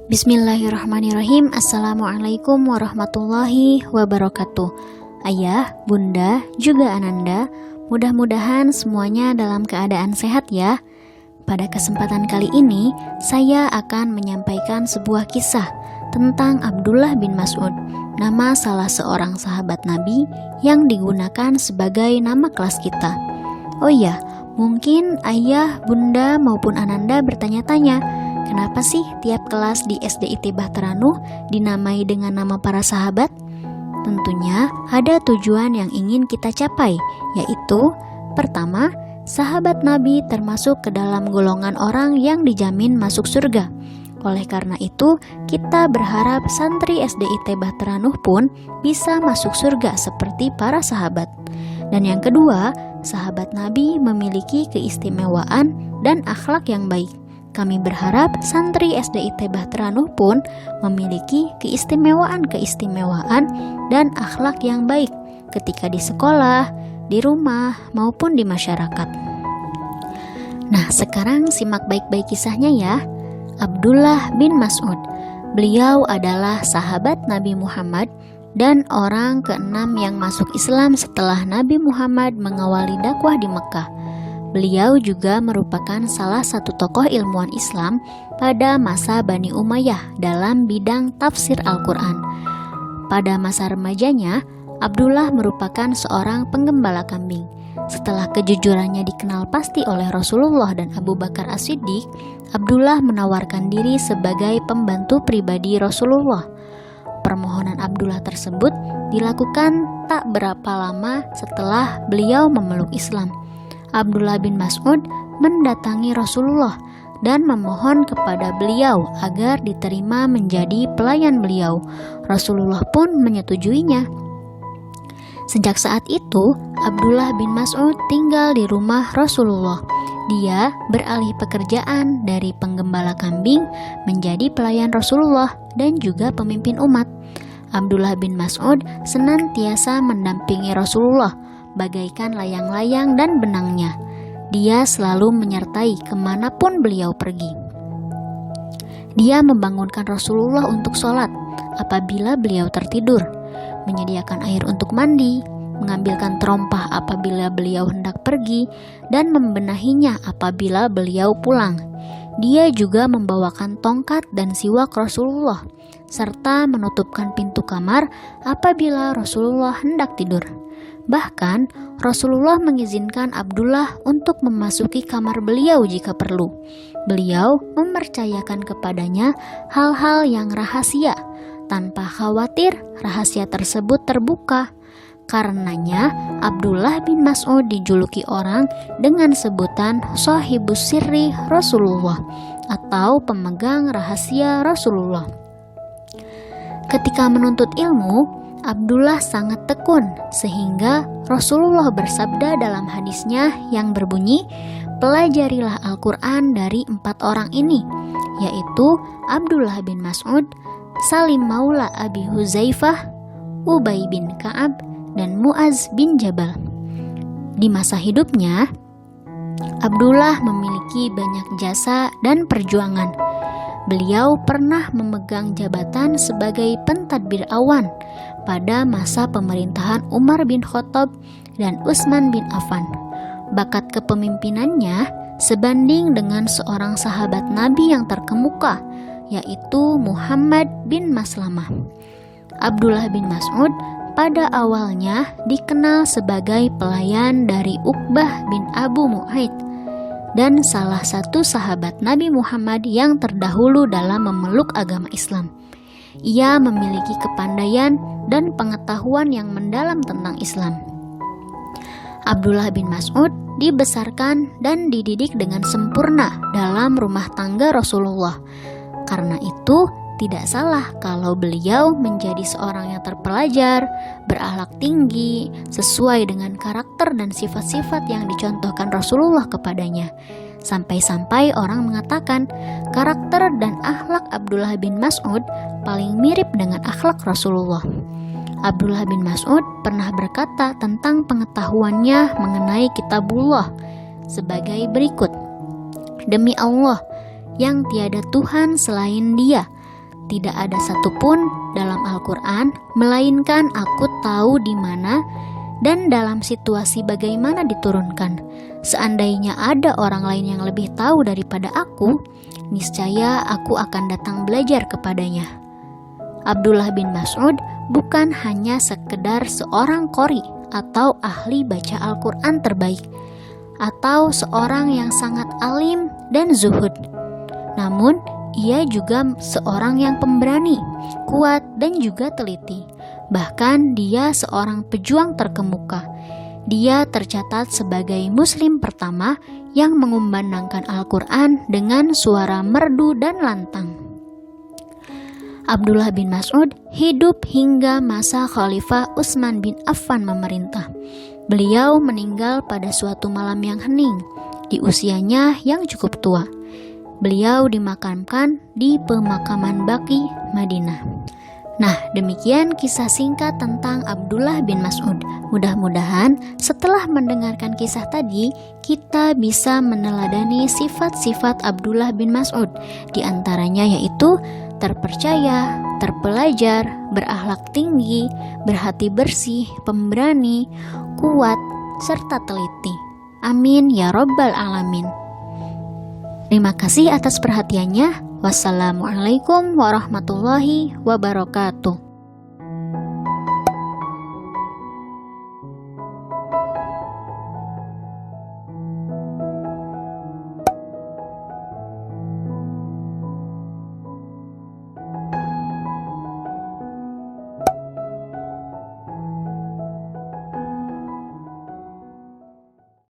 Bismillahirrahmanirrahim. Assalamualaikum warahmatullahi wabarakatuh. Ayah, bunda, juga ananda, mudah-mudahan semuanya dalam keadaan sehat ya. Pada kesempatan kali ini, saya akan menyampaikan sebuah kisah tentang Abdullah bin Mas'ud, nama salah seorang sahabat Nabi yang digunakan sebagai nama kelas kita. Oh iya, mungkin ayah, bunda, maupun ananda bertanya-tanya, kenapa sih tiap kelas di SDIT Bahtera Nuh dinamai dengan nama para sahabat? Tentunya ada tujuan yang ingin kita capai, yaitu pertama, sahabat Nabi termasuk ke dalam golongan orang yang dijamin masuk surga. Oleh karena itu, kita berharap santri SDIT Bahtera Nuh pun bisa masuk surga seperti para sahabat. Dan yang kedua, sahabat Nabi memiliki keistimewaan dan akhlak yang baik. Kami berharap santri SDIT Bahtera Nuh pun memiliki keistimewaan dan akhlak yang baik ketika di sekolah, di rumah, maupun di masyarakat. Nah, sekarang simak baik-baik kisahnya ya. Abdullah bin Mas'ud. Beliau adalah sahabat Nabi Muhammad dan orang ke-6 yang masuk Islam setelah Nabi Muhammad mengawali dakwah di Mekah. Beliau juga merupakan salah satu tokoh ilmuwan Islam pada masa Bani Umayyah dalam bidang tafsir Al-Quran. Pada masa remajanya, Abdullah merupakan seorang penggembala kambing. Setelah kejujurannya dikenal pasti oleh Rasulullah dan Abu Bakar As-Siddiq, Abdullah menawarkan diri sebagai pembantu pribadi Rasulullah. Permohonan Abdullah tersebut dilakukan tak berapa lama setelah beliau memeluk Islam. Abdullah bin Mas'ud mendatangi Rasulullah dan memohon kepada beliau agar diterima menjadi pelayan beliau. Rasulullah pun menyetujuinya. Sejak saat itu, Abdullah bin Mas'ud tinggal di rumah Rasulullah. Dia beralih pekerjaan dari penggembala kambing menjadi pelayan Rasulullah dan juga pemimpin umat. Abdullah bin Mas'ud senantiasa mendampingi Rasulullah bagaikan layang-layang dan benangnya. Dia selalu menyertai kemanapun beliau pergi. Dia membangunkan Rasulullah untuk sholat apabila beliau tertidur, menyediakan air untuk mandi, mengambilkan terompah apabila beliau hendak pergi, dan membenahinya apabila beliau pulang. Dia juga membawakan tongkat dan siwak Rasulullah, serta menutupkan pintu kamar apabila Rasulullah hendak tidur. Bahkan, Rasulullah mengizinkan Abdullah untuk memasuki kamar beliau jika perlu. Beliau mempercayakan kepadanya hal-hal yang rahasia, tanpa khawatir rahasia tersebut terbuka. Karenanya, Abdullah bin Mas'ud dijuluki orang dengan sebutan Shahibus Sirri Rasulullah atau pemegang rahasia Rasulullah. Ketika menuntut ilmu, Abdullah sangat tekun sehingga Rasulullah bersabda dalam hadisnya yang berbunyi, "Pelajarilah Al-Quran dari 4 orang ini," yaitu Abdullah bin Mas'ud, Salim Maula Abi Huzaifah, Ubay bin Ka'ab, dan Mu'az bin Jabal. Di masa hidupnya, Abdullah memiliki banyak jasa dan perjuangan. Beliau pernah memegang jabatan sebagai pentadbir awan pada masa pemerintahan Umar bin Khattab dan Utsman bin Affan. Bakat kepemimpinannya sebanding dengan seorang sahabat Nabi yang terkemuka, yaitu Muhammad bin Maslamah. Abdullah bin Mas'ud pada awalnya dikenal sebagai pelayan dari Uqbah bin Abu Mu'aid dan salah satu sahabat Nabi Muhammad yang terdahulu dalam memeluk agama Islam. Ia memiliki kepandaian dan pengetahuan yang mendalam tentang Islam. Abdullah bin Mas'ud dibesarkan dan dididik dengan sempurna dalam rumah tangga Rasulullah. Karena itu, tidak salah kalau beliau menjadi seorang yang terpelajar, berakhlak tinggi, sesuai dengan karakter dan sifat-sifat yang dicontohkan Rasulullah kepadanya. Sampai-sampai orang mengatakan karakter dan akhlak Abdullah bin Mas'ud paling mirip dengan akhlak Rasulullah. Abdullah bin Mas'ud pernah berkata tentang pengetahuannya mengenai kitabullah sebagai berikut. Demi Allah, yang tiada Tuhan selain Dia, tidak ada satupun dalam Al-Quran, melainkan aku tahu di mana dan dalam situasi bagaimana diturunkan. Seandainya ada orang lain yang lebih tahu daripada aku, niscaya aku akan datang belajar kepadanya. Abdullah bin Mas'ud bukan hanya sekedar seorang qori atau ahli baca Al-Quran terbaik, atau seorang yang sangat alim dan zuhud. Namun, ia juga seorang yang pemberani, kuat, dan juga teliti. Bahkan dia seorang pejuang terkemuka. Dia tercatat sebagai muslim pertama yang mengumandangkan Al-Quran dengan suara merdu dan lantang. Abdullah bin Mas'ud hidup hingga masa Khalifah Utsman bin Affan memerintah. Beliau meninggal pada suatu malam yang hening, di usianya yang cukup tua. Beliau dimakamkan di pemakaman Baqi, Madinah. Nah, demikian kisah singkat tentang Abdullah bin Mas'ud. Mudah-mudahan setelah mendengarkan kisah tadi, kita bisa meneladani sifat-sifat Abdullah bin Mas'ud. Di antaranya yaitu terpercaya, terpelajar, berakhlak tinggi, berhati bersih, pemberani, kuat, serta teliti. Amin ya Rabbal Alamin. Terima kasih atas perhatiannya. Wassalamualaikum warahmatullahi wabarakatuh.